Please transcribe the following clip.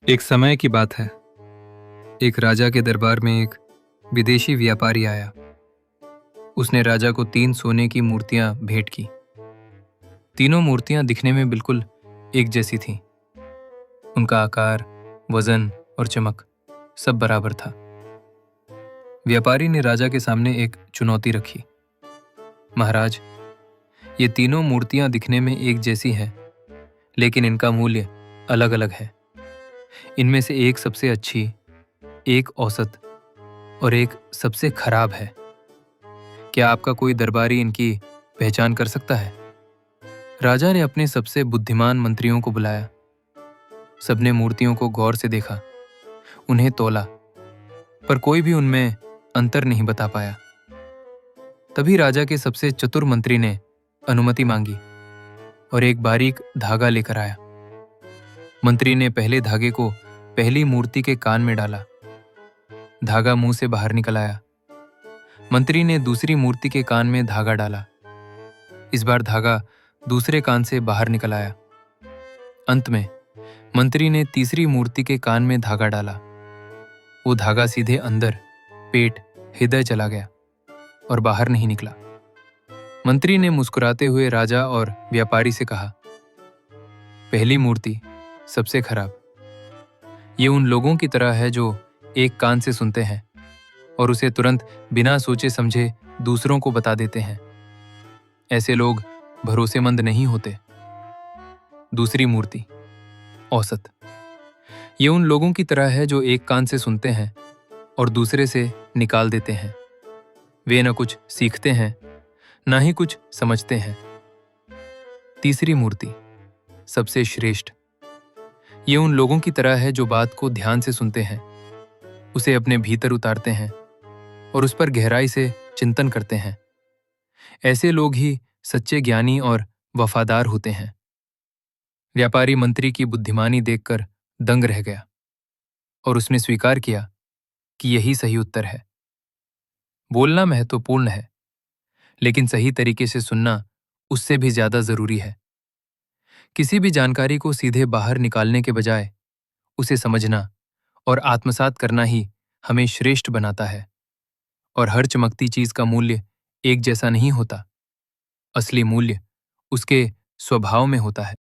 एक समय की बात है। एक राजा के दरबार में एक विदेशी व्यापारी आया। उसने राजा को 3 सोने की मूर्तियां भेंट की। तीनों मूर्तियां दिखने में बिल्कुल एक जैसी थीं। उनका आकार, वजन और चमक सब बराबर था। व्यापारी ने राजा के सामने एक चुनौती रखी। महाराज, ये तीनों मूर्तियां दिखने में एक जैसी हैं, लेकिन इनका मूल्य अलग अलग है। इनमें से एक सबसे अच्छी, एक औसत और एक सबसे खराब है। क्या आपका कोई दरबारी इनकी पहचान कर सकता है? राजा ने अपने सबसे बुद्धिमान मंत्रियों को बुलाया। सबने मूर्तियों को गौर से देखा, उन्हें तौला, पर कोई भी उनमें अंतर नहीं बता पाया। तभी राजा के सबसे चतुर मंत्री ने अनुमति मांगी और एक बारीक धागा लेकर आया। मंत्री ने पहले धागे को पहली मूर्ति के कान में डाला। धागा मुंह से बाहर निकल आया। मंत्री ने दूसरी मूर्ति के कान में धागा डाला। इस बार धागा दूसरे कान से बाहर निकल आया। अंत में मंत्री ने तीसरी मूर्ति के कान में धागा डाला। वो धागा सीधे अंदर पेट, हृदय चला गया और बाहर नहीं निकला। मंत्री ने मुस्कुराते हुए राजा और व्यापारी से कहा, पहली मूर्ति सबसे खराब। ये उन लोगों की तरह है जो एक कान से सुनते हैं और उसे तुरंत बिना सोचे समझे दूसरों को बता देते हैं। ऐसे लोग भरोसेमंद नहीं होते। दूसरी मूर्ति औसत। ये उन लोगों की तरह है जो एक कान से सुनते हैं और दूसरे से निकाल देते हैं। वे न कुछ सीखते हैं, न ही कुछ समझते हैं। तीसरी मूर्ति सबसे श्रेष्ठ। ये उन लोगों की तरह है जो बात को ध्यान से सुनते हैं, उसे अपने भीतर उतारते हैं और उस पर गहराई से चिंतन करते हैं। ऐसे लोग ही सच्चे ज्ञानी और वफादार होते हैं। व्यापारी मंत्री की बुद्धिमानी देखकर दंग रह गया और उसने स्वीकार किया कि यही सही उत्तर है। बोलना महत्वपूर्ण है, लेकिन सही तरीके से सुनना उससे भी ज्यादा जरूरी है। किसी भी जानकारी को सीधे बाहर निकालने के बजाय उसे समझना और आत्मसात करना ही हमें श्रेष्ठ बनाता है। और हर चमकती चीज का मूल्य एक जैसा नहीं होता। असली मूल्य उसके स्वभाव में होता है।